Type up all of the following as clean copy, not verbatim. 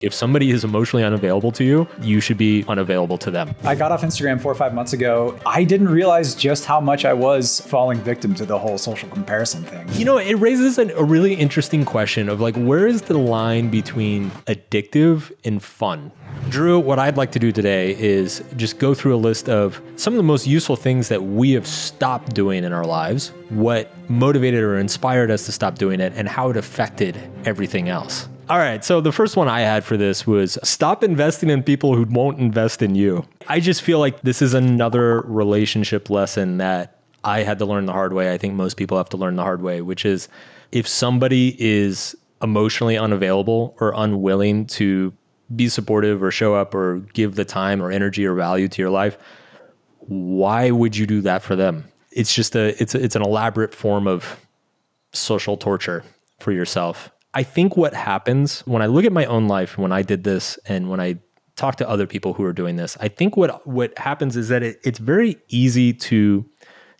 If somebody is emotionally unavailable to you, you should be unavailable to them. I got off Instagram 4 or 5 months ago. I didn't realize just how much I was falling victim to the whole social comparison thing. You know, it raises a really interesting question of like, where is the line between addictive and fun? Drew, what I'd like to do today is just go through a list of some of the most useful things that we have stopped doing in our lives, what motivated or inspired us to stop doing it, and how it affected everything else. All right, so the first one I had for this was stop investing in people who won't invest in you. I just feel like this is another relationship lesson that I had to learn the hard way. I think most people have to learn the hard way, which is if somebody is emotionally unavailable or unwilling to be supportive or show up or give the time or energy or value to your life, why would you do that for them? It's just it's an elaborate form of social torture for yourself. I think what happens when I look at my own life, when I did this and when I talk to other people who are doing this, I think what happens is that it's very easy to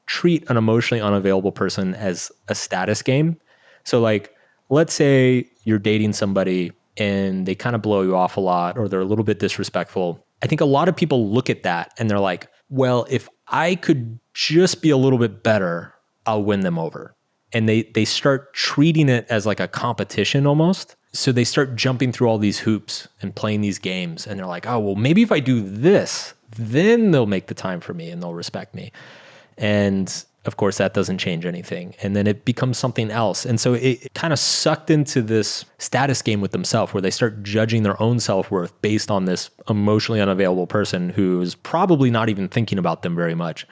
treat an emotionally unavailable person as a status game. So like, let's say you're dating somebody and they kind of blow you off a lot or they're a little bit disrespectful. I think a lot of people look at that and they're like, well, if I could just be a little bit better, I'll win them over. And they start treating it as like a competition almost. So they start jumping through all these hoops and playing these games. And they're like, oh, well, maybe if I do this, then they'll make the time for me and they'll respect me. And of course, that doesn't change anything. And then it becomes something else. And so it kind of sucked into this status game with themselves where they start judging their own self-worth based on this emotionally unavailable person who's probably not even thinking about them very much.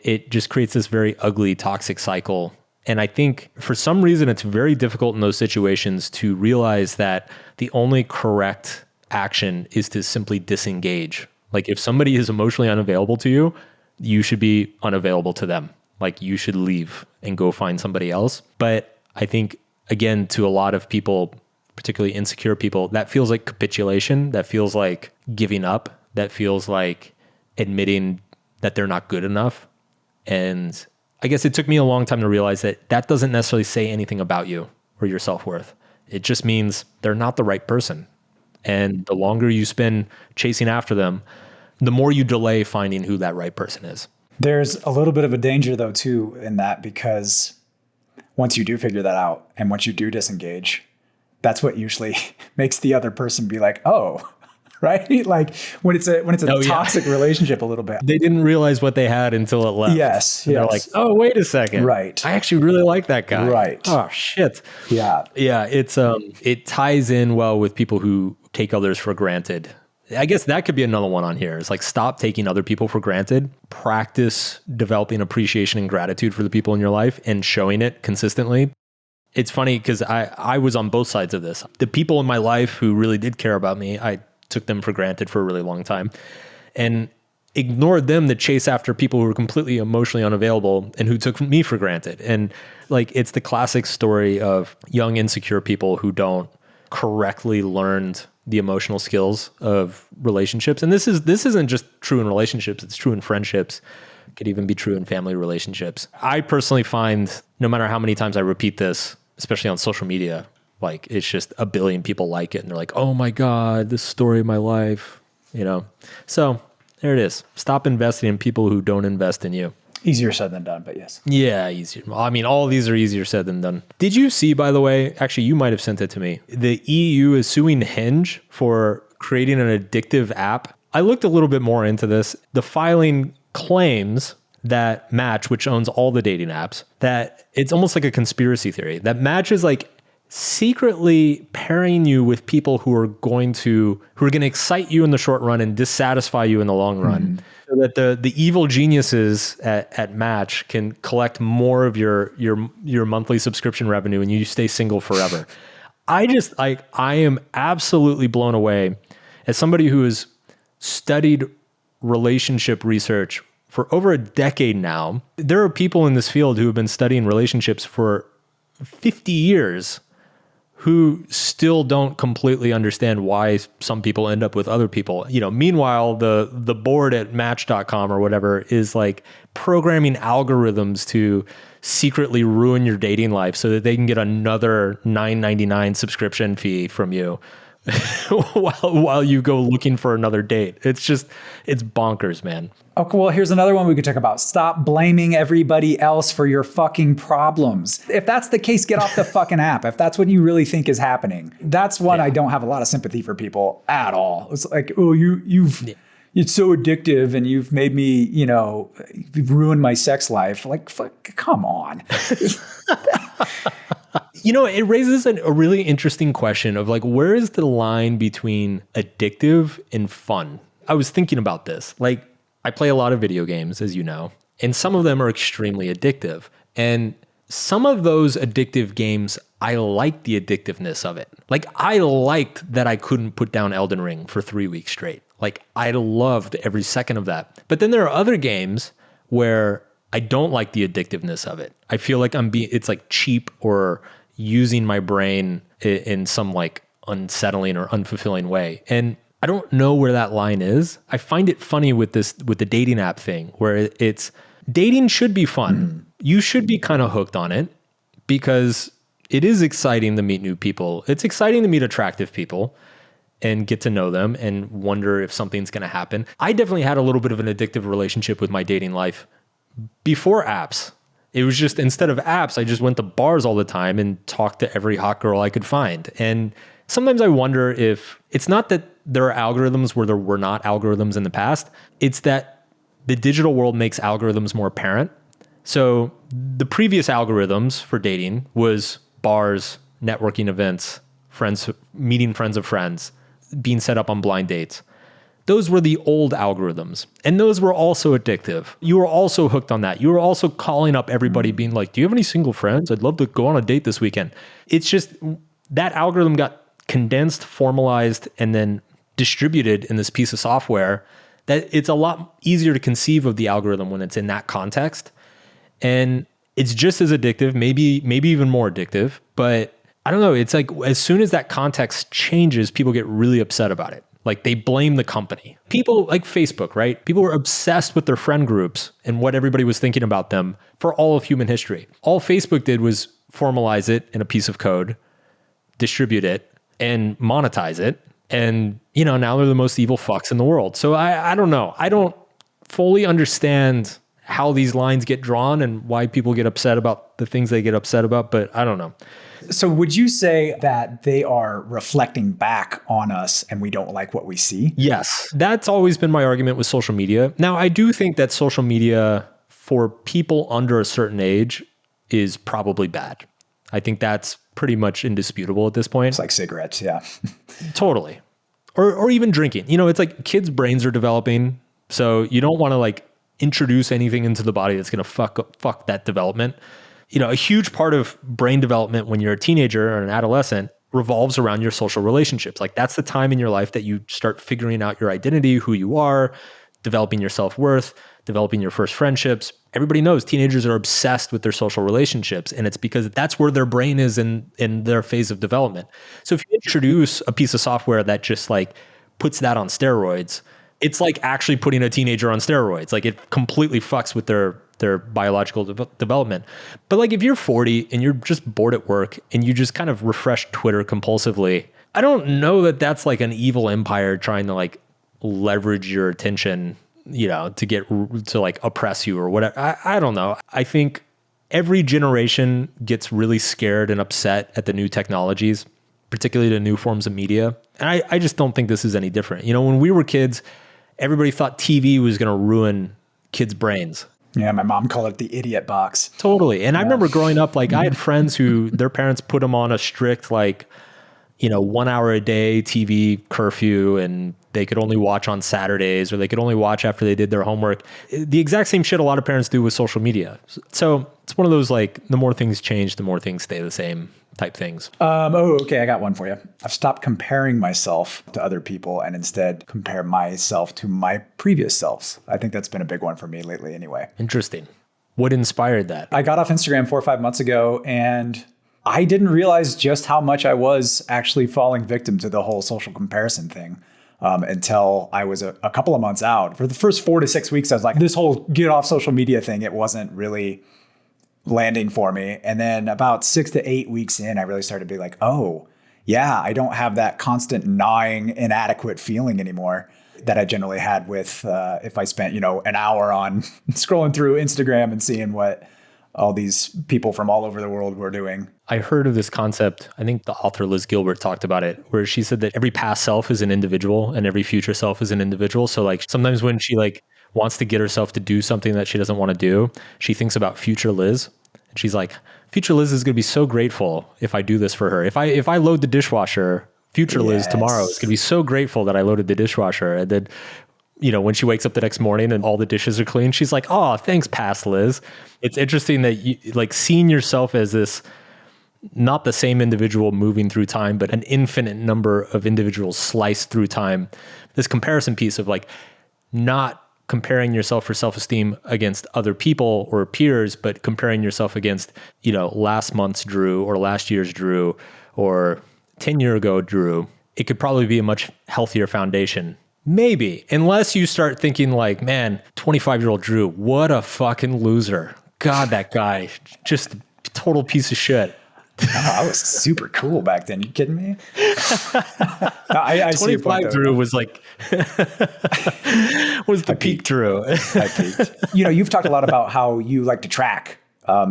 It just creates this very ugly, toxic cycle. And I think for some reason, it's very difficult in those situations to realize that the only correct action is to simply disengage. Like if somebody is emotionally unavailable to you, you should be unavailable to them. Like you should leave and go find somebody else. But I think, again, to a lot of people, particularly insecure people, that feels like capitulation. That feels like giving up. That feels like admitting that they're not good enough. And I guess it took me a long time to realize that that doesn't necessarily say anything about you or your self-worth. It just means they're not the right person. And the longer you spend chasing after them, the more you delay finding who that right person is. There's a little bit of a danger though too in that, because once you do figure that out and once you do disengage, that's what usually makes the other person be like, oh, right? Like when it's a toxic relationship a little bit. They didn't realize what they had until it left. Yes. They're like, oh, wait a second. Right. I actually really like that guy. Right. Oh, shit. Yeah. Yeah. It ties in well with people who take others for granted. I guess that could be another one on here. It's like, stop taking other people for granted. Practice developing appreciation and gratitude for the people in your life and showing it consistently. It's funny because I was on both sides of this. The people in my life who really did care about me, I took them for granted for a really long time and ignored them to chase after people who were completely emotionally unavailable and who took me for granted. And like, it's the classic story of young, insecure people who don't correctly learn the emotional skills of relationships. And this isn't just true in relationships, it's true in friendships. It could even be true in family relationships. I personally find no matter how many times I repeat this, especially on social media, like it's just a billion people like it. And they're like, oh my God, this story of my life, you know? So there it is. Stop investing in people who don't invest in you. Easier said than done, but yes. Yeah, easier. I mean, all of these are easier said than done. Did you see, by the way, actually, you might have sent it to me. The EU is suing Hinge for creating an addictive app. I looked a little bit more into this. The filing claims that Match, which owns all the dating apps, that it's almost like a conspiracy theory. That Match is like secretly pairing you with people who are going to excite you in the short run and dissatisfy you in the long run. So that the evil geniuses at Match can collect more of your monthly subscription revenue and you stay single forever. I am absolutely blown away as somebody who has studied relationship research for over a decade now. There are people in this field who have been studying relationships for 50 years who still don't completely understand why some people end up with other people. You know, meanwhile, the board at Match.com or whatever is like programming algorithms to secretly ruin your dating life so that they can get another $9.99 subscription fee from you while you go looking for another date. It's bonkers, man. Okay, well, here's another one we could talk about. Stop blaming everybody else for your fucking problems. If that's the case, get off the fucking app. If that's what you really think is happening, that's one I don't have a lot of sympathy for people at all. It's like, oh, it's so addictive and you've made me, you've ruined my sex life. Like, fuck, come on. It raises a really interesting question of like, where is the line between addictive and fun? I was thinking about this. Like, I play a lot of video games, as you know, and some of them are extremely addictive. And some of those addictive games, I like the addictiveness of it. Like, I liked that I couldn't put down Elden Ring for 3 weeks straight. Like, I loved every second of that. But then there are other games where I don't like the addictiveness of it. I feel like it's like cheap or using my brain in some like unsettling or unfulfilling way. And I don't know where that line is. I find it funny with the dating app thing where dating should be fun. You should be kind of hooked on it because it is exciting to meet new people. It's exciting to meet attractive people and get to know them and wonder if something's going to happen. I definitely had a little bit of an addictive relationship with my dating life before apps. It was just, instead of apps, I just went to bars all the time and talked to every hot girl I could find. And sometimes I wonder if it's not that there are algorithms where there were not algorithms in the past. It's that the digital world makes algorithms more apparent. So the previous algorithms for dating was bars, networking events, meeting friends of friends, being set up on blind dates. Those were the old algorithms. And those were also addictive. You were also hooked on that. You were also calling up everybody being like, do you have any single friends? I'd love to go on a date this weekend. It's just that algorithm got condensed, formalized, and then distributed in this piece of software that it's a lot easier to conceive of the algorithm when it's in that context. And it's just as addictive, maybe even more addictive. But I don't know. It's like as soon as that context changes, people get really upset about it. Like they blame the company. People like Facebook, right? People were obsessed with their friend groups and what everybody was thinking about them for all of human history. All Facebook did was formalize it in a piece of code, distribute it, and monetize it. And, now they're the most evil fucks in the world. So I don't know. I don't fully understand how these lines get drawn and why people get upset about the things they get upset about, but I don't know. So would you say that they are reflecting back on us and we don't like what we see? Yes. That's always been my argument with social media. Now, I do think that social media for people under a certain age is probably bad. I think that's pretty much indisputable at this point. It's like cigarettes, yeah. Totally. Or even drinking. It's like kids' brains are developing, so you don't want to like introduce anything into the body that's going to fuck that development. A huge part of brain development when you're a teenager or an adolescent revolves around your social relationships. Like that's the time in your life that you start figuring out your identity, who you are, developing your self-worth, developing your first friendships. Everybody knows teenagers are obsessed with their social relationships, and it's because that's where their brain is in their phase of development. So if you introduce a piece of software that just like puts that on steroids, it's like actually putting a teenager on steroids. Like it completely fucks with their biological development. But like if you're 40 and you're just bored at work and you just kind of refresh Twitter compulsively, I don't know that that's like an evil empire trying to like leverage your attention, to like oppress you or whatever. I don't know. I think every generation gets really scared and upset at the new technologies, particularly the new forms of media. And I just don't think this is any different. When we were kids, everybody thought TV was going to ruin kids' brains. Yeah, my mom called it the idiot box. Totally. And I remember growing up, like I had friends who their parents put them on a strict, like, 1 hour a day TV curfew, and they could only watch on Saturdays, or they could only watch after they did their homework. The exact same shit a lot of parents do with social media. So it's one of those, like, the more things change, the more things stay the same type things. Okay. I got one for you. I've stopped comparing myself to other people and instead compare myself to my previous selves. I think that's been a big one for me lately anyway. Interesting. What inspired that? I got off Instagram 4 or 5 months ago, and I didn't realize just how much I was actually falling victim to the whole social comparison thing until I was a couple of months out. For the first 4 to 6 weeks, I was like, this whole get off social media thing, it wasn't really landing for me. And then about 6 to 8 weeks in, I really started to be like, oh, yeah, I don't have that constant gnawing, inadequate feeling anymore that I generally had with if I spent, an hour on scrolling through Instagram and seeing what all these people from all over the world were doing. I heard of this concept. I think the author Liz Gilbert talked about it, where she said that every past self is an individual and every future self is an individual. So like sometimes when she like wants to get herself to do something that she doesn't want to do, she thinks about future Liz. And she's like, future Liz is going to be so grateful if I do this for her. If I load the dishwasher, future Liz tomorrow is going to be so grateful that I loaded the dishwasher. And then, when she wakes up the next morning and all the dishes are clean, she's like, oh, thanks, past Liz. It's interesting that you like seeing yourself as this, not the same individual moving through time, but an infinite number of individuals sliced through time. This comparison piece of like not comparing yourself for self-esteem against other people or peers, but comparing yourself against, last month's Drew or last year's Drew or 10 year ago Drew. It could probably be a much healthier foundation. Maybe, unless you start thinking like, man, 25-year-old Drew, what a fucking loser. God, that guy, just a total piece of shit. I was super cool back then. You kidding me? I 25 Drew was like, was the peak Drew. I peaked. You've talked a lot about how you like to track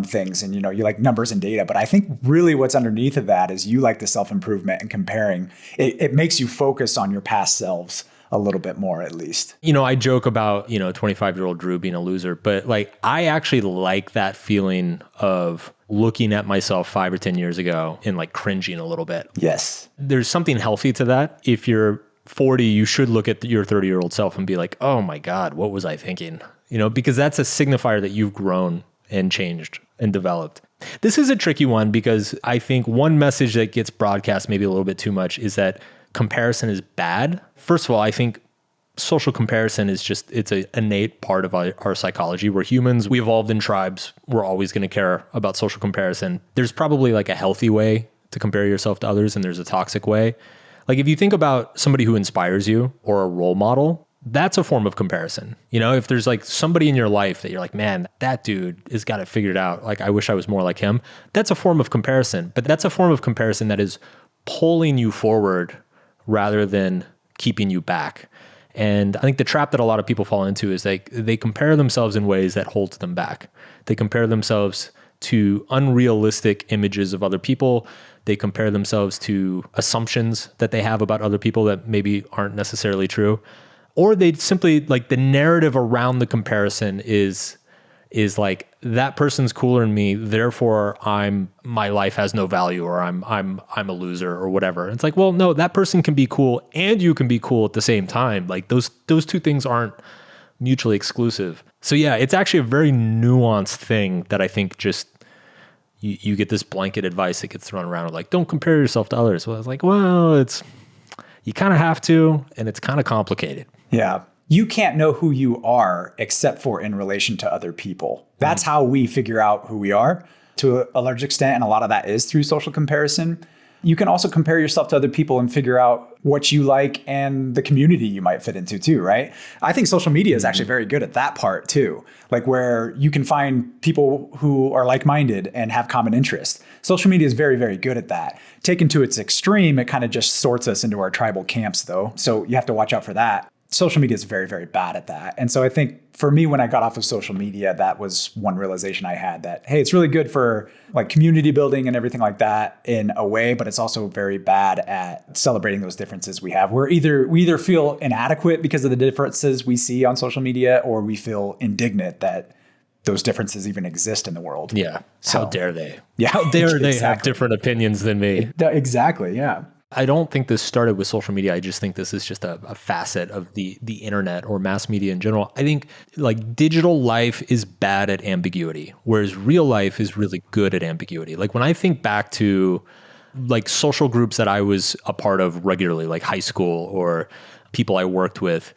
things and, you like numbers and data. But I think really what's underneath of that is you like the self-improvement and comparing. It makes you focus on your past selves a little bit more, at least. I joke about, 25-year-old Drew being a loser, but like, I actually like that feeling of looking at myself 5 or 10 years ago and like cringing a little bit. Yes. There's something healthy to that. If you're 40, you should look at your 30-year-old self and be like, oh my God, what was I thinking? Because that's a signifier that you've grown and changed and developed. This is a tricky one because I think one message that gets broadcast maybe a little bit too much is that comparison is bad. First of all, I think social comparison is it's an innate part of our psychology. We're humans. We evolved in tribes. We're always going to care about social comparison. There's probably like a healthy way to compare yourself to others, and there's a toxic way. Like if you think about somebody who inspires you or a role model, that's a form of comparison. If there's like somebody in your life that you're like, man, that dude has got it figured out. Like, I wish I was more like him. That's a form of comparison, but that's a form of comparison that is pulling you forward rather than keeping you back. And I think the trap that a lot of people fall into is they compare themselves in ways that holds them back. They compare themselves to unrealistic images of other people. They compare themselves to assumptions that they have about other people that maybe aren't necessarily true. Or they simply like the narrative around the comparison is like, that person's cooler than me, therefore my life has no value, or I'm a loser or whatever. It's like, well, no, that person can be cool and you can be cool at the same time. Like those two things aren't mutually exclusive. So yeah, it's actually a very nuanced thing that I think just you get this blanket advice that gets thrown around of like, don't compare yourself to others. Well, it's like, well, you kind of have to, and it's kind of complicated. Yeah. You can't know who you are except for in relation to other people. That's how we figure out who we are to a large extent. And a lot of that is through social comparison. You can also compare yourself to other people and figure out what you like and the community you might fit into too, right? I think social media is actually very good at that part too. Like where you can find people who are like-minded and have common interests. Social media is very, very good at that. Taken to its extreme, it kind of just sorts us into our tribal camps though. So you have to watch out for that. Social media is very, very bad at that. And so I think for me, when I got off of social media, that was one realization I had that, hey, it's really good for like community building and everything like that in a way, but it's also very bad at celebrating those differences we have. We either feel inadequate because of the differences we see on social media, or we feel indignant that those differences even exist in the world. Yeah. So, how dare they? Yeah. How dare they have different opinions than me? Exactly. Yeah. I don't think this started with social media. I just think this is just a facet of the internet or mass media in general. I think like digital life is bad at ambiguity, whereas real life is really good at ambiguity. Like when I think back to like social groups that I was a part of regularly, like high school or people I worked with,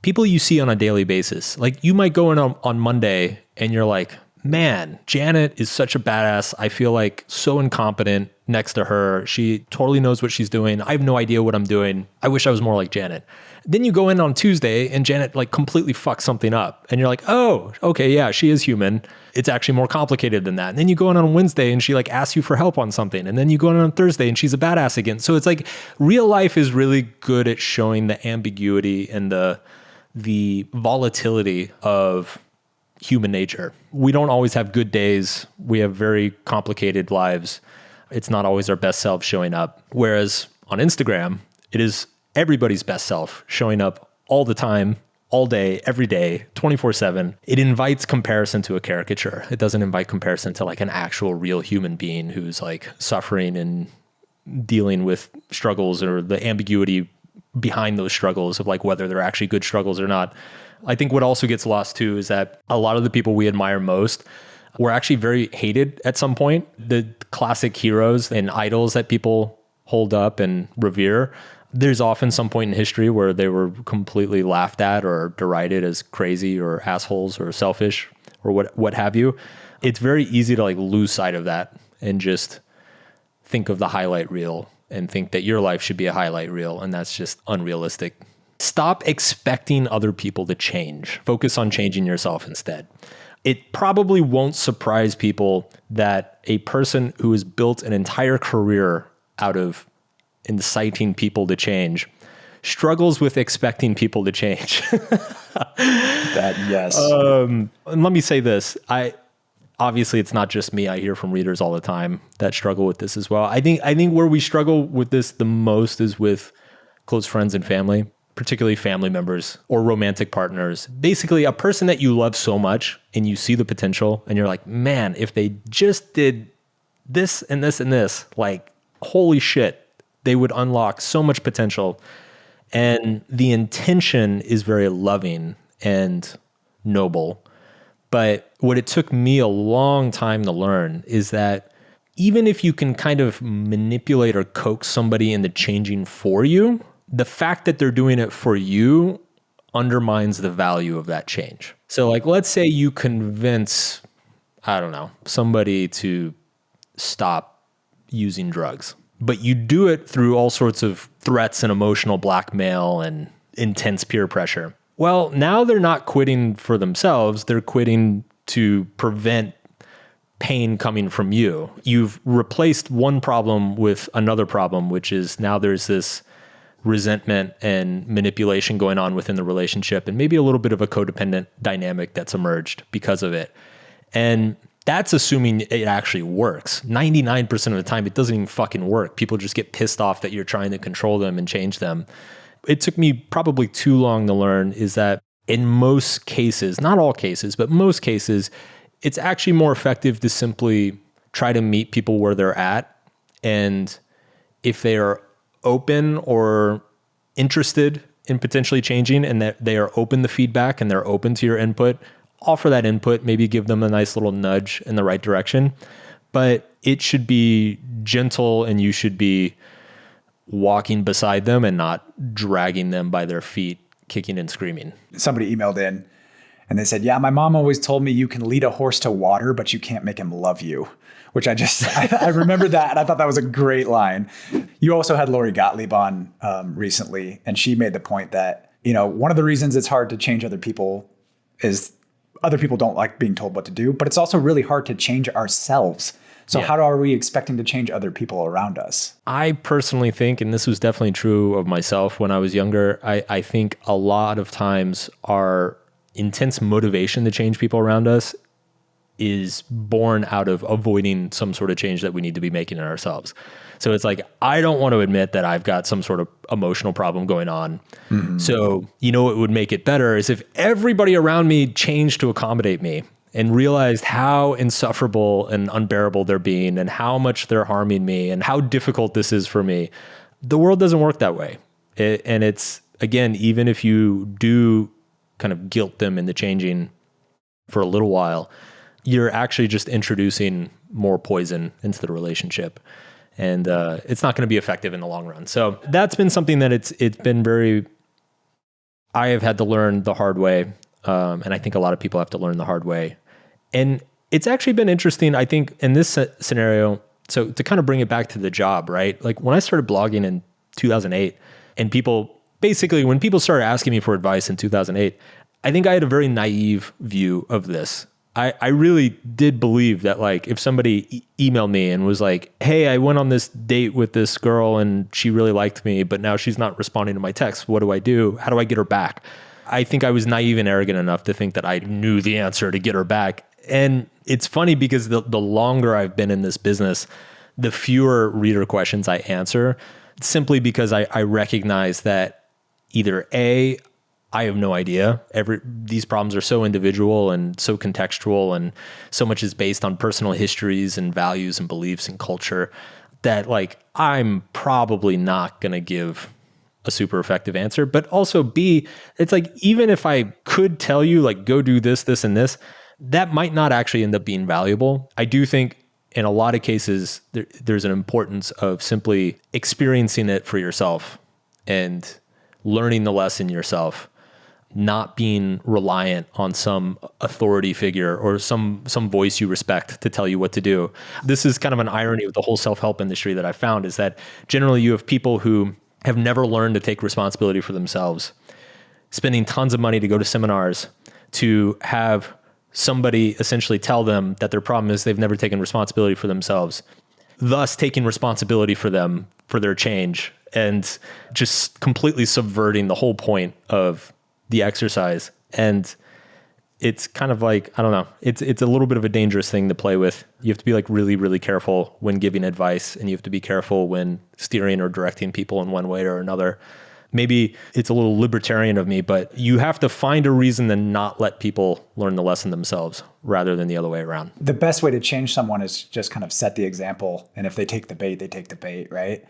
people you see on a daily basis, like you might go in on Monday and you're like, man, Janet is such a badass. I feel like so incompetent next to her. She totally knows what she's doing. I have no idea what I'm doing. I wish I was more like Janet. Then you go in on Tuesday and Janet like completely fucks something up. And you're like, oh, okay, yeah, she is human. It's actually more complicated than that. And then you go in on Wednesday and she like asks you for help on something. And then you go in on Thursday and she's a badass again. So it's like real life is really good at showing the ambiguity and the volatility of human nature. We don't always have good days. We have very complicated lives. It's not always our best self showing up. Whereas on Instagram, it is everybody's best self showing up all the time, all day, every day, 24/7. It invites comparison to a caricature. It doesn't invite comparison to like an actual real human being who's like suffering and dealing with struggles or the ambiguity behind those struggles of like whether they're actually good struggles or not. I think what also gets lost too is that a lot of the people we admire most were actually very hated at some point. The classic heroes and idols that people hold up and revere, there's often some point in history where they were completely laughed at or derided as crazy or assholes or selfish or what have you. It's very easy to like lose sight of that and just think of the highlight reel and think that your life should be a highlight reel, and that's just unrealistic. Stop expecting other people to change. Focus on changing yourself instead. It probably won't surprise people that a person who has built an entire career out of inciting people to change struggles with expecting people to change. That, yes. And let me say this. Obviously it's not just me. I hear from readers all the time that struggle with this as well. I think where we struggle with this the most is with close friends and family, particularly family members or romantic partners. Basically a person that you love so much and you see the potential and you're like, man, if they just did this and this and this, like, holy shit, they would unlock so much potential. And the intention is very loving and noble. But what it took me a long time to learn is that even if you can kind of manipulate or coax somebody into changing for you, the fact that they're doing it for you undermines the value of that change. So like, let's say you convince, I don't know, somebody to stop using drugs, but you do it through all sorts of threats and emotional blackmail and intense peer pressure. Well, now they're not quitting for themselves. They're quitting to prevent pain coming from you. You've replaced one problem with another problem, which is now there's this resentment and manipulation going on within the relationship and maybe a little bit of a codependent dynamic that's emerged because of it. And that's assuming it actually works. 99% of the time, it doesn't even fucking work. People just get pissed off that you're trying to control them and change them. It took me probably too long to learn is that in most cases, not all cases, but most cases, it's actually more effective to simply try to meet people where they're at. And if they are open or interested in potentially changing and that they are open to feedback and they're open to your input, offer that input, maybe give them a nice little nudge in the right direction. But it should be gentle and you should be walking beside them and not dragging them by their feet, kicking and screaming. Somebody emailed in and they said, yeah, my mom always told me you can lead a horse to water, but you can't make him love you, which I remember that. And I thought that was a great line. You also had Lori Gottlieb on recently, and she made the point that, one of the reasons it's hard to change other people is other people don't like being told what to do, but it's also really hard to change ourselves. So how are we expecting to change other people around us? I personally think, and this was definitely true of myself when I was younger, I think a lot of times our intense motivation to change people around us is born out of avoiding some sort of change that we need to be making in ourselves. So it's like, I don't want to admit that I've got some sort of emotional problem going on. Mm-hmm. So, what would make it better is if everybody around me changed to accommodate me and realized how insufferable and unbearable they're being and how much they're harming me and how difficult this is for me. The world doesn't work that way. And it's, again, even if you do kind of guilt them into changing for a little while, you're actually just introducing more poison into the relationship. And it's not going to be effective in the long run. So that's been something that it's been I have had to learn the hard way. And I think a lot of people have to learn the hard way. And It's actually been interesting, I think, in this scenario. So to kind of bring it back to the job, right? Like when I started blogging in 2008 and when people started asking me for advice in 2008, I think I had a very naive view of this. I really did believe that like if somebody emailed me and was like, hey, I went on this date with this girl and she really liked me, but now she's not responding to my texts. What do I do? How do I get her back? I think I was naive and arrogant enough to think that I knew the answer to get her back. And it's funny because the longer I've been in this business, the fewer reader questions I answer, simply because I recognize that either A, I have no idea. These problems are so individual and so contextual, and so much is based on personal histories and values and beliefs and culture that like I'm probably not going to give a super effective answer. But also B, it's like even if I could tell you like go do this, this, and this, that might not actually end up being valuable. I do think in a lot of cases there's an importance of simply experiencing it for yourself and learning the lesson yourself, not being reliant on some authority figure or some voice you respect to tell you what to do. This is kind of an irony of the whole self-help industry that I found, is that generally you have people who have never learned to take responsibility for themselves, spending tons of money to go to seminars, to have somebody essentially tell them that their problem is they've never taken responsibility for themselves, thus taking responsibility for them, for their change, and just completely subverting the whole point of the exercise. And it's kind of like, I don't know, it's a little bit of a dangerous thing to play with. You have to be like really, really careful when giving advice, and you have to be careful when steering or directing people in one way or another. Maybe it's a little libertarian of me, but you have to find a reason to not let people learn the lesson themselves rather than the other way around. The best way to change someone is just kind of set the example. And if they take the bait, they take the bait, right?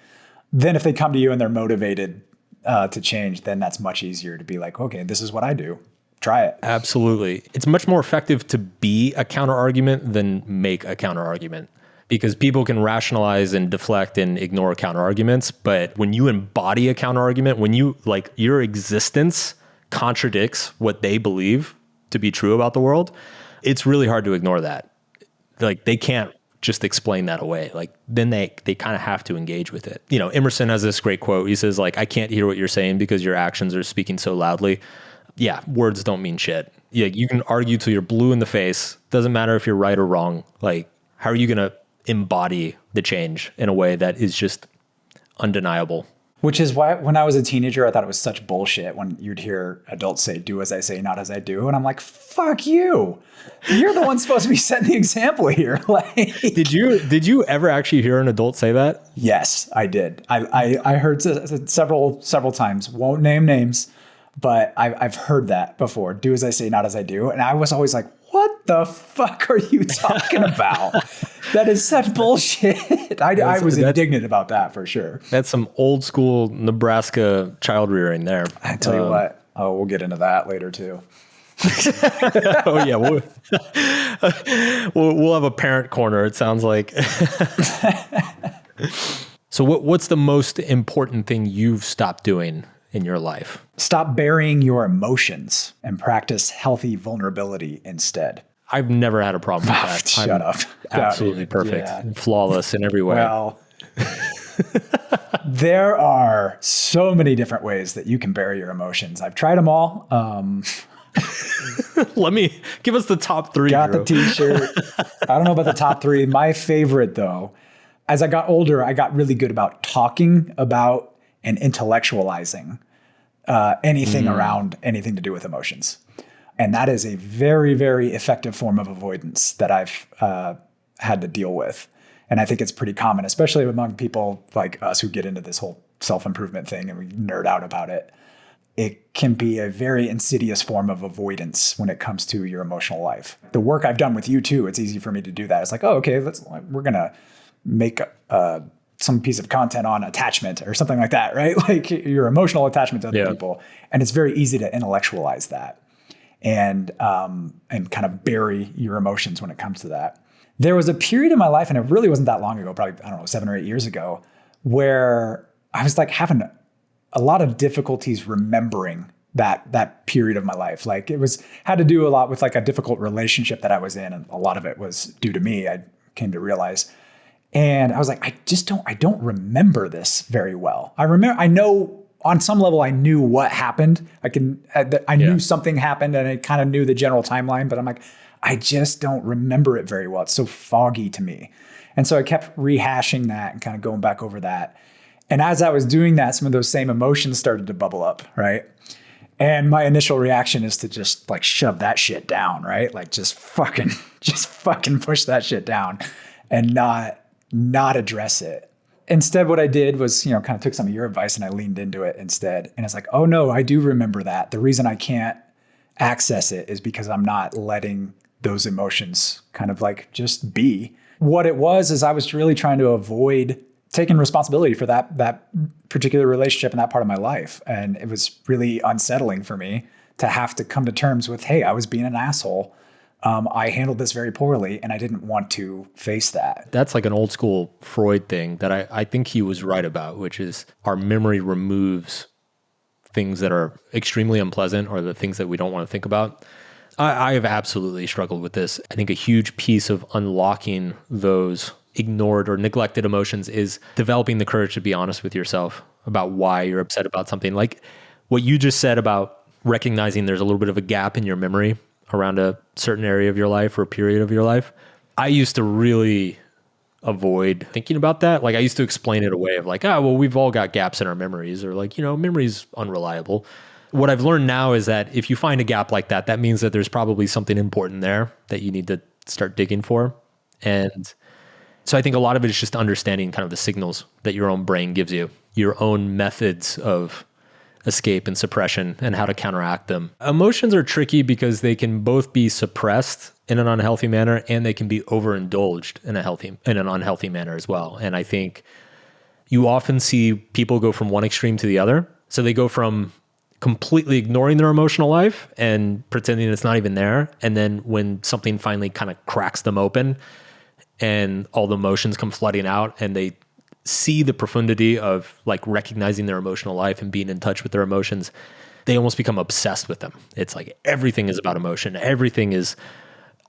Then if they come to you and they're motivated to change, then that's much easier to be like, okay, this is what I do. Try it. Absolutely. It's much more effective to be a counter argument than make a counter argument, because people can rationalize and deflect and ignore counter arguments. But when you embody a counter argument, when you like your existence contradicts what they believe to be true about the world, it's really hard to ignore that. Like they can't just explain that away. Like then they kind of have to engage with it. You know, Emerson has this great quote. He says like, I can't hear what you're saying because your actions are speaking so loudly. Yeah, words don't mean shit. Yeah, you can argue till you're blue in the face. Doesn't matter if you're right or wrong. Like, how are you going to embody the change in a way that is just undeniable? Which is why when I was a teenager, I thought it was such bullshit when you'd hear adults say, do as I say, not as I do. And I'm like, fuck you. You're the one supposed to be setting the example here. Like, Did you ever actually hear an adult say that? Yes, I did. I heard several times, won't name names, but I've heard that before. Do as I say, not as I do. And I was always like, what the fuck are you talking about? That is such bullshit. I was indignant about that for sure. That's some old school Nebraska child rearing there. I tell you what, we'll get into that later too. Oh yeah, we'll have a parent corner, it sounds like. So what's the most important thing you've stopped doing in your life? Stop burying your emotions and practice healthy vulnerability instead. I've never had a problem with that. Shut up. Absolutely perfect. Yeah. Flawless in every way. Well, there are so many different ways that you can bury your emotions. I've tried them all. Let me give us the top three. Got the t-shirt. I don't know about the top three. My favorite though, as I got older, I got really good about talking about and intellectualizing anything around anything to do with emotions. And that is a very, very effective form of avoidance that I've had to deal with. And I think it's pretty common, especially among people like us who get into this whole self-improvement thing and we nerd out about it. It can be a very insidious form of avoidance when it comes to your emotional life. The work I've done with you too, it's easy for me to do that. It's like, oh, okay, we're going to make some piece of content on attachment or something like that, right? Like your emotional attachment to other people. And it's very easy to intellectualize that and kind of bury your emotions when it comes to that. There was a period in my life, and it really wasn't that long ago, probably, 7 or 8 years ago, where I was like having a lot of difficulties remembering that period of my life. Like it had to do a lot with like a difficult relationship that I was in. And a lot of it was due to me, I came to realize. And I was like, I don't remember this very well. I know on some level, I knew what happened. I knew something happened and I kind of knew the general timeline, but I'm like, I just don't remember it very well. It's so foggy to me. And so I kept rehashing that and kind of going back over that. And as I was doing that, some of those same emotions started to bubble up, right? And my initial reaction is to just like shove that shit down, right? Like just fucking push that shit down and not address it. Instead, what I did was, kind of took some of your advice and I leaned into it instead. And it's like, oh no, I do remember that. The reason I can't access it is because I'm not letting those emotions kind of like just be. What it was is I was really trying to avoid taking responsibility for that particular relationship in that part of my life. And it was really unsettling for me to have to come to terms with, hey, I was being an asshole. I handled this very poorly and I didn't want to face that. That's like an old school Freud thing that I think he was right about, which is our memory removes things that are extremely unpleasant or the things that we don't want to think about. I have absolutely struggled with this. I think a huge piece of unlocking those ignored or neglected emotions is developing the courage to be honest with yourself about why you're upset about something. Like what you just said about recognizing there's a little bit of a gap in your memory around a certain area of your life or a period of your life. I used to really avoid thinking about that. Like I used to explain it away of like, well, we've all got gaps in our memories, or like, memory's unreliable. What I've learned now is that if you find a gap like that, that means that there's probably something important there that you need to start digging for. And so I think a lot of it is just understanding kind of the signals that your own brain gives you, your own methods of escape and suppression and how to counteract them. Emotions are tricky because they can both be suppressed in an unhealthy manner and they can be overindulged in an unhealthy manner as well. And I think you often see people go from one extreme to the other. So they go from completely ignoring their emotional life and pretending it's not even there. And then when something finally kind of cracks them open and all the emotions come flooding out and they see the profundity of like recognizing their emotional life and being in touch with their emotions, they almost become obsessed with them. It's like everything is about emotion.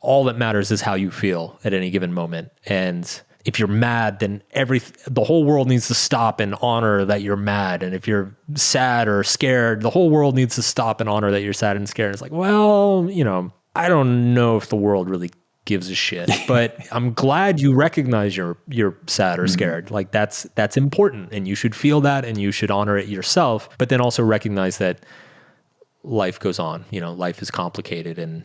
All that matters is how you feel at any given moment. And if you're mad, then the whole world needs to stop and honor that you're mad. And if you're sad or scared, the whole world needs to stop and honor that you're sad and scared. And it's like, well, I don't know if the world really gives a shit, but I'm glad you recognize you're sad or scared. Like that's important and you should feel that and you should honor it yourself, but then also recognize that life goes on, life is complicated and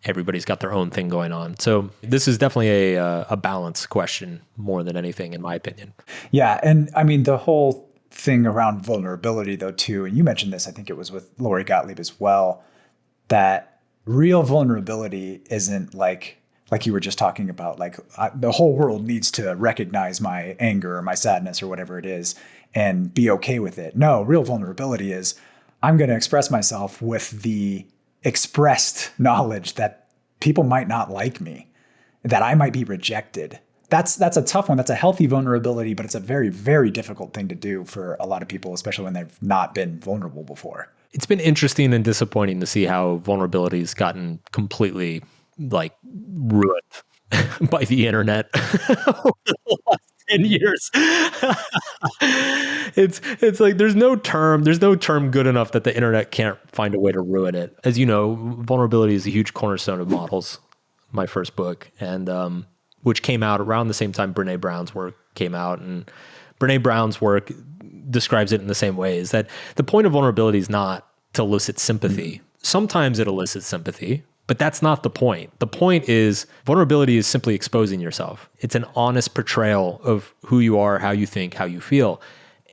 everybody's got their own thing going on. So this is definitely a balance question more than anything, in my opinion. Yeah. And I mean, the whole thing around vulnerability though, too, and you mentioned this, I think it was with Lori Gottlieb as well, that real vulnerability isn't like you were just talking about, like the whole world needs to recognize my anger or my sadness or whatever it is and be okay with it. No, real vulnerability is I'm going to express myself with the expressed knowledge that people might not like me, that I might be rejected. That's a tough one. That's a healthy vulnerability, but it's a very, very difficult thing to do for a lot of people, especially when they've not been vulnerable before. It's been interesting and disappointing to see how vulnerability has gotten completely like ruined by the internet over the last 10 years. It's like there's no term good enough that the internet can't find a way to ruin it. As you know, vulnerability is a huge cornerstone of Models, my first book, and which came out around the same time Brené Brown's work came out. And Brené Brown's work describes it in the same way, is that the point of vulnerability is not to elicit sympathy. Sometimes it elicits sympathy, but that's not the point. The point is vulnerability is simply exposing yourself. It's an honest portrayal of who you are, how you think, how you feel.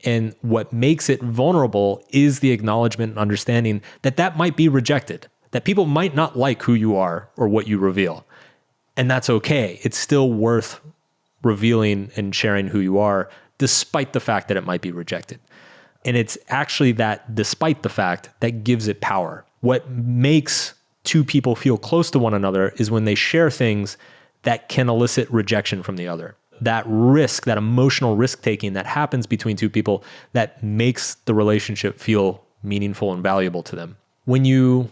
And what makes it vulnerable is the acknowledgement and understanding that that might be rejected, that people might not like who you are or what you reveal. And that's okay. It's still worth revealing and sharing who you are, despite the fact that it might be rejected. And it's actually that despite the fact that gives it power. What makes two people feel close to one another is when they share things that can elicit rejection from the other. That emotional risk taking that happens between two people that makes the relationship feel meaningful and valuable to them. When you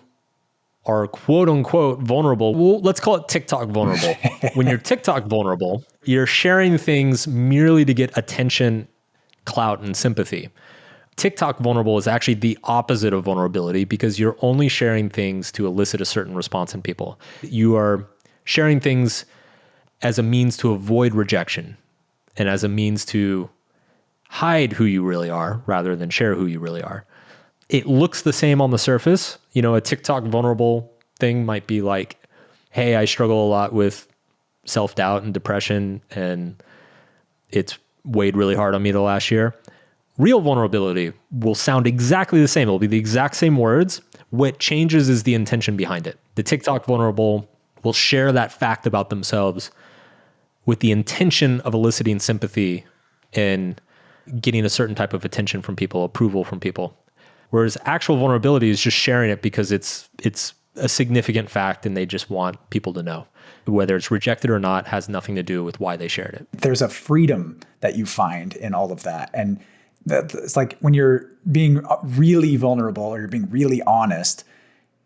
are quote unquote vulnerable, well, let's call it TikTok vulnerable. When you're TikTok vulnerable, you're sharing things merely to get attention, clout, and sympathy. TikTok vulnerable is actually the opposite of vulnerability because you're only sharing things to elicit a certain response in people. You are sharing things as a means to avoid rejection and as a means to hide who you really are rather than share who you really are. It looks the same on the surface. A TikTok vulnerable thing might be like, hey, I struggle a lot with self-doubt and depression, and it's weighed really hard on me the last year. Real vulnerability will sound exactly the same. It'll be the exact same words. What changes is the intention behind it. The TikTok vulnerable will share that fact about themselves with the intention of eliciting sympathy and getting a certain type of attention from people, approval from people. Whereas actual vulnerability is just sharing it because it's a significant fact and they just want people to know. Whether it's rejected or not has nothing to do with why they shared it. There's a freedom that you find in all of that. And it's like when you're being really vulnerable or you're being really honest,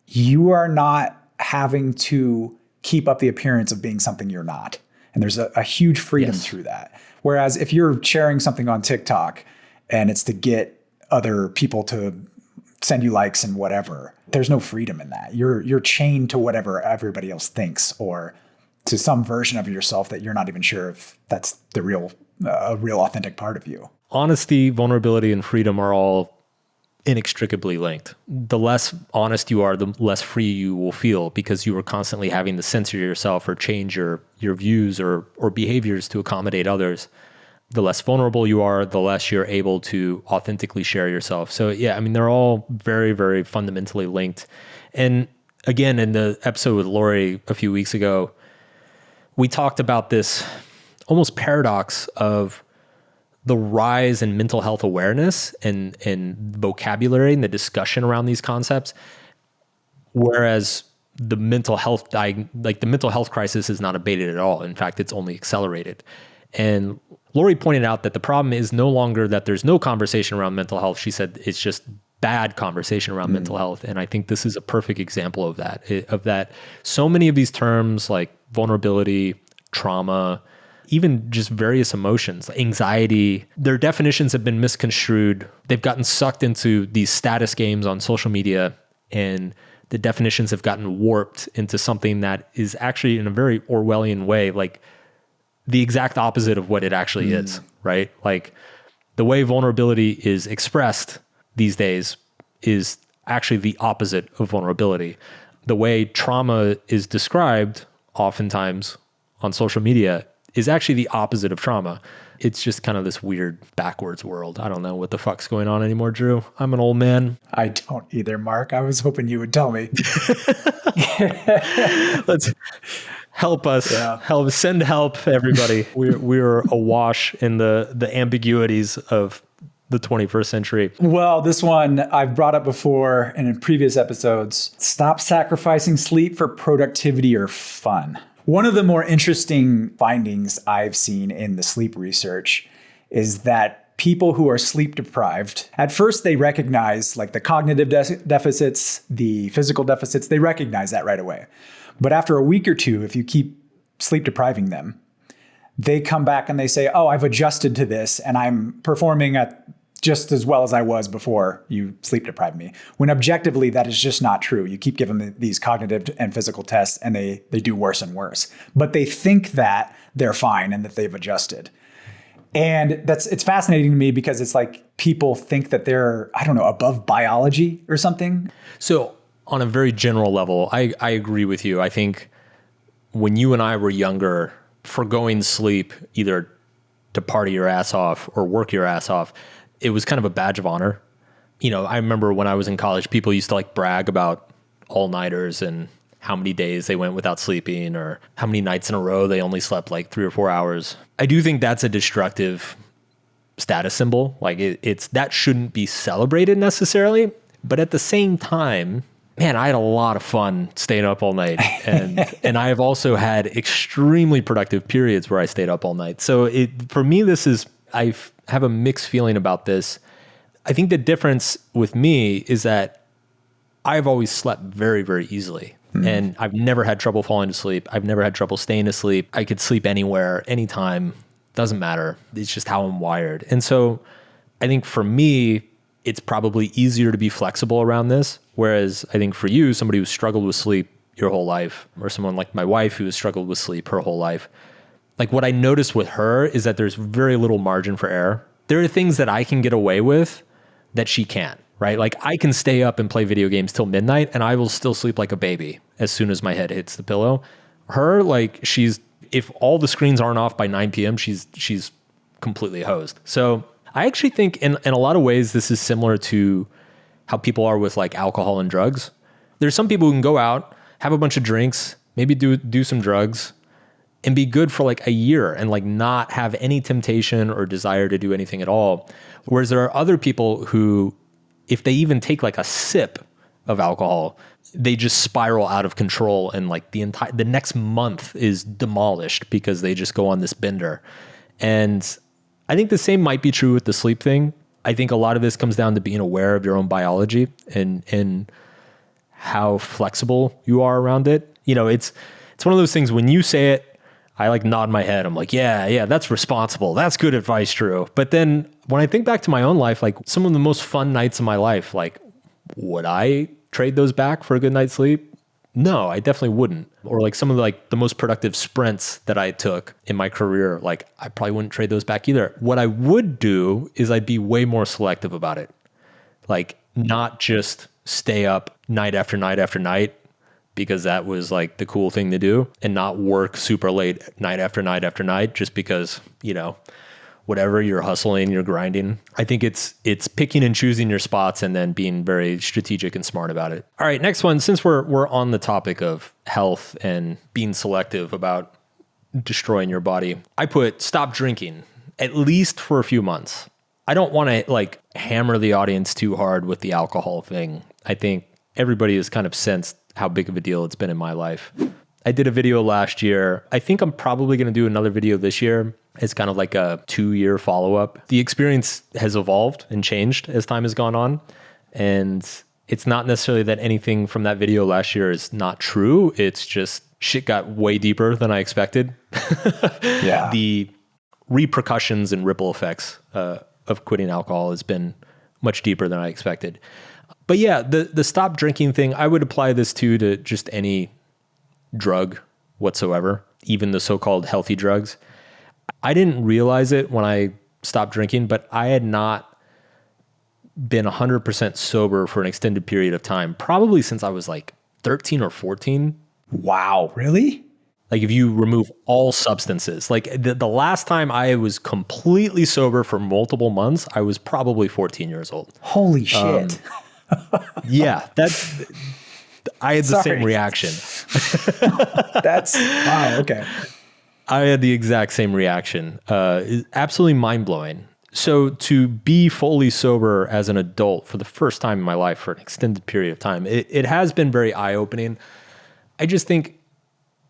you are not having to keep up the appearance of being something you're not. And there's a huge freedom through that. Whereas if you're sharing something on TikTok and it's to get other people to send you likes and whatever, there's no freedom in that. You're chained to whatever everybody else thinks or to some version of yourself that you're not even sure if that's the real authentic part of you. Honesty, vulnerability, and freedom are all inextricably linked. The less honest you are, the less free you will feel because you are constantly having to censor yourself or change your views or behaviors to accommodate others. The less vulnerable you are, the less you're able to authentically share yourself. So yeah, I mean, they're all very, very fundamentally linked. And again, in the episode with Lori a few weeks ago, we talked about this almost paradox of the rise in mental health awareness and vocabulary and the discussion around these concepts. Whereas the mental health crisis is not abated at all. In fact, it's only accelerated. And Lori pointed out that the problem is no longer that there's no conversation around mental health. She said it's just bad conversation around mental health. And I think this is a perfect example of that. So many of these terms like vulnerability, trauma, even just various emotions, anxiety, their definitions have been misconstrued. They've gotten sucked into these status games on social media, and the definitions have gotten warped into something that is actually, in a very Orwellian way, like the exact opposite of what it actually is, right? Like the way vulnerability is expressed these days is actually the opposite of vulnerability. The way trauma is described oftentimes on social media is actually the opposite of trauma. It's just kind of this weird backwards world. I don't know what the fuck's going on anymore, Drew. I'm an old man. I don't either, Mark. I was hoping you would tell me. Let's help us. Yeah. Send help, everybody. We're awash in the ambiguities of the 21st century. Well, this one I've brought up before and in previous episodes. Stop sacrificing sleep for productivity or fun. One of the more interesting findings I've seen in the sleep research is that people who are sleep deprived, at first they recognize like the cognitive deficits, the physical deficits, they recognize that right away. But after a week or two, if you keep sleep depriving them, they come back and they say, oh, I've adjusted to this and I'm performing at just as well as I was before you sleep deprived me. When objectively, that is just not true. You keep giving them these cognitive and physical tests and they do worse and worse. But they think that they're fine and that they've adjusted. And it's fascinating to me because it's like people think that they're, I don't know, above biology or something. So on a very general level, I agree with you. I think when you and I were younger, forgoing sleep either to party your ass off or work your ass off, it was kind of a badge of honor. You know, I remember when I was in college, people used to like brag about all-nighters and how many days they went without sleeping or how many nights in a row they only slept like 3 or 4 hours. I do think that's a destructive status symbol. Like it's that shouldn't be celebrated necessarily. But at the same time, man, I had a lot of fun staying up all night. And I have also had extremely productive periods where I stayed up all night. So for me, I have a mixed feeling about this. I think the difference with me is that I've always slept very, very easily. And I've never had trouble falling asleep. I've never had trouble staying asleep. I could sleep anywhere, anytime. Doesn't matter. It's just how I'm wired. And so I think for me, it's probably easier to be flexible around this. Whereas I think for you, somebody who's struggled with sleep your whole life, or someone like my wife who has struggled with sleep her whole life, like what I noticed with her is that there's very little margin for error. There are things that I can get away with that she can't, right? Like I can stay up and play video games till midnight and I will still sleep like a baby as soon as my head hits the pillow. Her, like if all the screens aren't off by 9 p.m., she's completely hosed. So I actually think in a lot of ways, this is similar to how people are with like alcohol and drugs. There's some people who can go out, have a bunch of drinks, maybe do some drugs and be good for like a year and like not have any temptation or desire to do anything at all. Whereas there are other people who, if they even take like a sip of alcohol, they just spiral out of control and like the next month is demolished because they just go on this bender. And I think the same might be true with the sleep thing. I think a lot of this comes down to being aware of your own biology and how flexible you are around it. You know, it's one of those things when you say it, I like nod my head. I'm like, yeah, that's responsible. That's good advice, Drew. But then when I think back to my own life, like some of the most fun nights of my life, like would I trade those back for a good night's sleep? No, I definitely wouldn't. Or like some of the most productive sprints that I took in my career, like I probably wouldn't trade those back either. What I would do is I'd be way more selective about it. Like not just stay up night after night after night because that was like the cool thing to do, and not work super late night after night after night just because, you know, whatever, you're hustling, you're grinding. I think it's picking and choosing your spots and then being very strategic and smart about it. All right, next one, since we're on the topic of health and being selective about destroying your body, I put stop drinking, at least for a few months. I don't want to like hammer the audience too hard with the alcohol thing. I think everybody has kind of sensed how big of a deal it's been in my life. I did a video last year. I think I'm probably going to do another video this year. It's kind of like a 2-year follow-up. The experience has evolved and changed as time has gone on. And it's not necessarily that anything from that video last year is not true. It's just shit got way deeper than I expected. Yeah. The repercussions and ripple effects of quitting alcohol has been much deeper than I expected. But yeah, the stop drinking thing, I would apply this to just any drug whatsoever, even the so-called healthy drugs. I didn't realize it when I stopped drinking, but I had not been 100% sober for an extended period of time, probably since I was like 13 or 14. Wow, really? Like if you remove all substances, like the last time I was completely sober for multiple months, I was probably 14 years old. Holy shit. Yeah, I had the same reaction. Wow, okay. I had the exact same reaction. Absolutely mind-blowing. So to be fully sober as an adult for the first time in my life for an extended period of time, it has been very eye-opening. I just think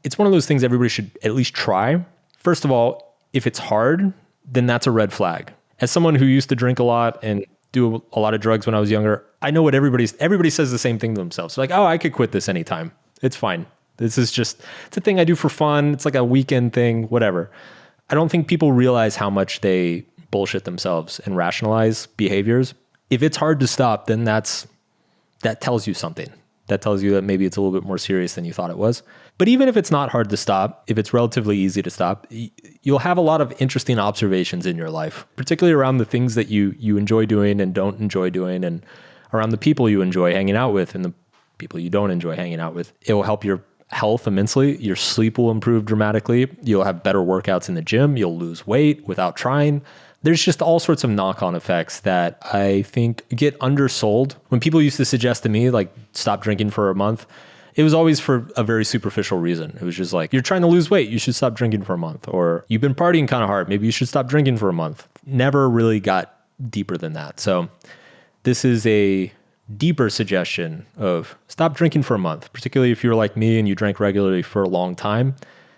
it's one of those things everybody should at least try. First of all, if it's hard, then that's a red flag. As someone who used to drink a lot and do a lot of drugs when I was younger, I know what everybody says the same thing to themselves. Like, oh, I could quit this anytime. It's fine. This is just, it's a thing I do for fun. It's like a weekend thing, whatever. I don't think people realize how much they bullshit themselves and rationalize behaviors. If it's hard to stop, then that tells you something. That tells you that maybe it's a little bit more serious than you thought it was. But even if it's not hard to stop, if it's relatively easy to stop, you'll have a lot of interesting observations in your life, particularly around the things that you enjoy doing and don't enjoy doing, and around the people you enjoy hanging out with and the people you don't enjoy hanging out with. It will help your health immensely. Your sleep will improve dramatically. You'll have better workouts in the gym. You'll lose weight without trying. There's just all sorts of knock-on effects that I think get undersold. When people used to suggest to me, like, stop drinking for a month, it was always for a very superficial reason. It was just like, you're trying to lose weight, you should stop drinking for a month. Or you've been partying kind of hard, maybe you should stop drinking for a month. Never really got deeper than that. So this is a deeper suggestion of stop drinking for a month, particularly if you're like me and you drank regularly for a long time.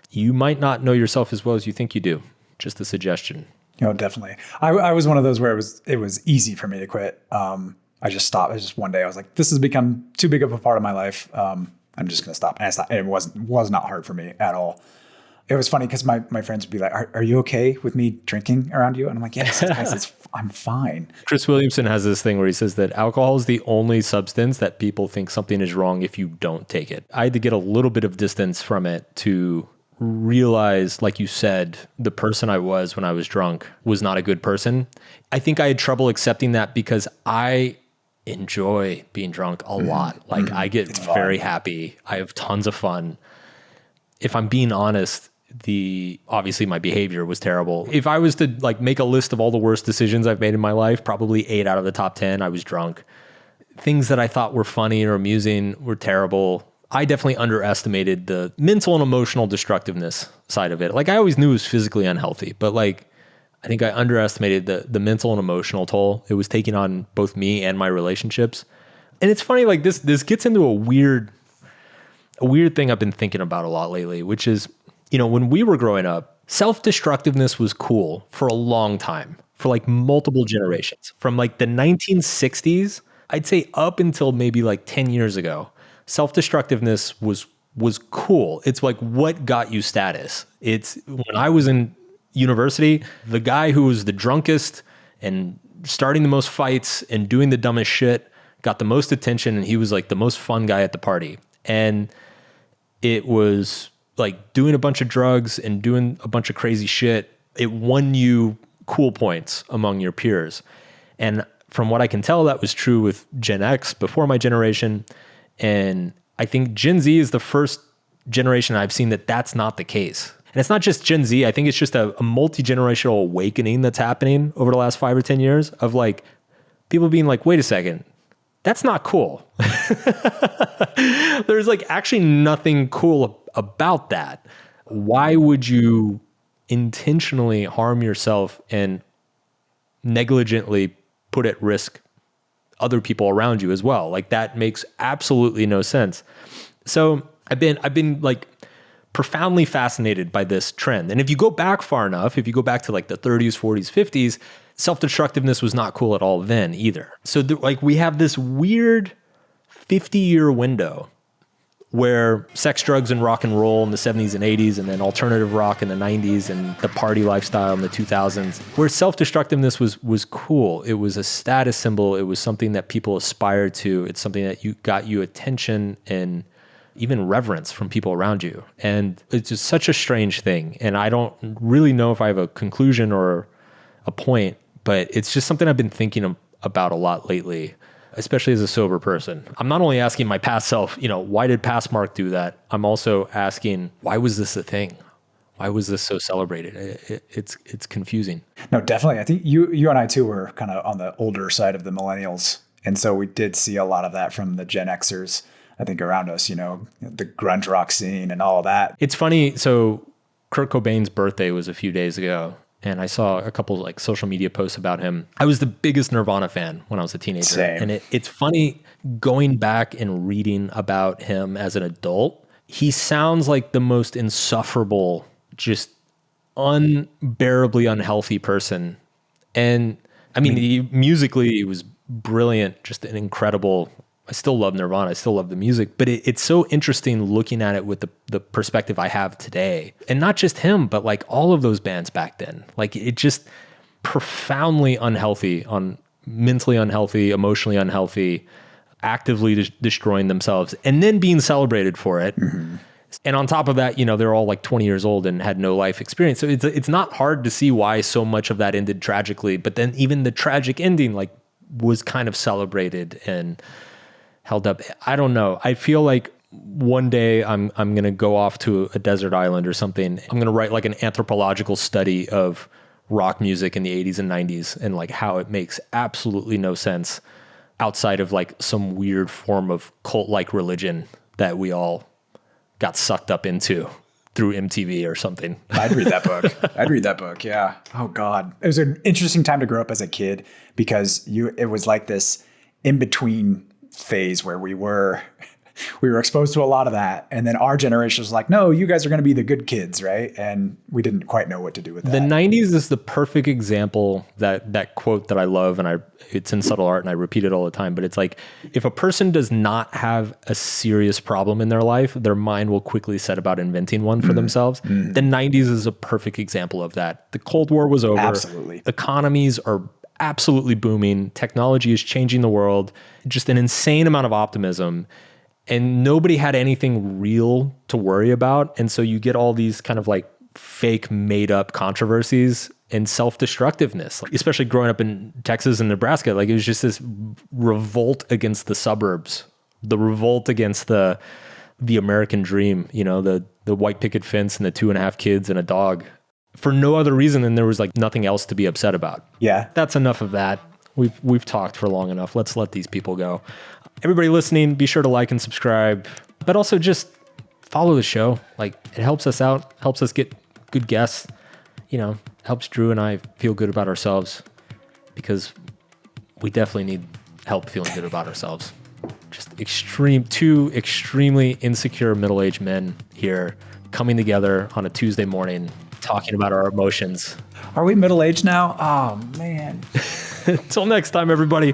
You might not know yourself as well as you think you do. Just a suggestion. Definitely. I was one of those where it was easy for me to quit. I just stopped. One day I was like, this has become too big of a part of my life. I'm just going to stop. And it was not hard for me at all. It was funny because my friends would be like, are you okay with me drinking around you? And I'm like, yes, guys, I'm fine. Chris Williamson has this thing where he says that alcohol is the only substance that people think something is wrong if you don't take it. I had to get a little bit of distance from it to realize, like you said, the person I was when I was drunk was not a good person. I think I had trouble accepting that because I enjoy being drunk a lot. Like I get very happy. I have tons of fun. If I'm being honest, obviously my behavior was terrible. If I was to like make a list of all the worst decisions I've made in my life, probably 8 out of the top 10, I was drunk. Things that I thought were funny or amusing were terrible. I definitely underestimated the mental and emotional destructiveness side of it. Like I always knew it was physically unhealthy, but like I think I underestimated the mental and emotional toll it was taking on both me and my relationships. And it's funny, like this gets into a weird thing I've been thinking about a lot lately, which is, when we were growing up, self-destructiveness was cool for a long time, for like multiple generations. From like the 1960s, I'd say up until maybe like 10 years ago, self-destructiveness was cool. It's like what got you status. It's when I was in university, the guy who was the drunkest and starting the most fights and doing the dumbest shit got the most attention, and he was like the most fun guy at the party. And it was like doing a bunch of drugs and doing a bunch of crazy shit. It won you cool points among your peers. And from what I can tell, that was true with Gen X before my generation. And I think Gen Z is the first generation I've seen that's not the case. And it's not just Gen Z. I think it's just a multi-generational awakening that's happening over the last 5 or 10 years of like people being like, wait a second, that's not cool. There's like actually nothing cool about that. Why would you intentionally harm yourself and negligently put at risk other people around you as well? Like that makes absolutely no sense. So I've been like profoundly fascinated by this trend. And if you go back far enough, if you go back to like the 30s, 40s, 50s, self-destructiveness was not cool at all then either. So like we have this weird 50-year window where sex, drugs, and rock and roll in the 70s and 80s, and then alternative rock in the 90s, and the party lifestyle in the 2000s, where self-destructiveness was cool. It was a status symbol. It was something that people aspired to. It's something that got you attention and even reverence from people around you. And it's just such a strange thing. And I don't really know if I have a conclusion or a point, but it's just something I've been thinking about a lot lately, especially as a sober person. I'm not only asking my past self, why did past Mark do that? I'm also asking, why was this a thing? Why was this so celebrated? It's confusing. No, definitely. I think you and I too were kind of on the older side of the millennials. And so we did see a lot of that from the Gen Xers, I think, around us, the grunge rock scene and all that. It's funny. So Kurt Cobain's birthday was a few days ago, and I saw a couple like social media posts about him. I was the biggest Nirvana fan when I was a teenager. Same. And it's funny going back and reading about him as an adult. He sounds like the most insufferable, just unbearably unhealthy person. And I mean, musically, he was brilliant, just an incredible. I still love Nirvana. I still love the music, but it's so interesting looking at it with the perspective I have today. And not just him, but like all of those bands back then. Like it just profoundly unhealthy, mentally unhealthy, emotionally unhealthy, actively destroying themselves and then being celebrated for it. Mm-hmm. And on top of that, they're all like 20 years old and had no life experience. So it's not hard to see why so much of that ended tragically, but then even the tragic ending like was kind of celebrated and held up. I don't know. I feel like one day I'm going to go off to a desert island or something. I'm going to write like an anthropological study of rock music in the 80s and 90s and like how it makes absolutely no sense outside of like some weird form of cult-like religion that we all got sucked up into through MTV or something. I'd read that book. Yeah. Oh God. It was an interesting time to grow up as a kid because it was like this in between phase where we were We were exposed to a lot of that. And then our generation was like, no, you guys are going to be the good kids, right? And we didn't quite know what to do with that. The 90s is the perfect example, that quote that I love, and it's in Subtle Art and I repeat it all the time, but it's like, if a person does not have a serious problem in their life, their mind will quickly set about inventing one for themselves. The 90s is a perfect example of that. The Cold War was over. Absolutely. Economies are absolutely booming. Technology is changing the world. Just an insane amount of optimism. And nobody had anything real to worry about. And so you get all these kind of like fake made up controversies and self-destructiveness, especially growing up in Texas and Nebraska. Like, it was just this revolt against the suburbs, the revolt against the American dream, you know, the white picket fence and the 2.5 kids and a dog, for no other reason than there was like nothing else to be upset about. Yeah. That's enough of that. We've talked for long enough. Let's let these people go. Everybody listening, be sure to like and subscribe, but also just follow the show. Like, it helps us out, helps us get good guests, you know, helps Drew and I feel good about ourselves, because we definitely need help feeling good about ourselves. Just two extremely insecure middle-aged men here coming together on a Tuesday morning, talking about our emotions. Are we middle-aged now? Oh, man. Until next time, everybody.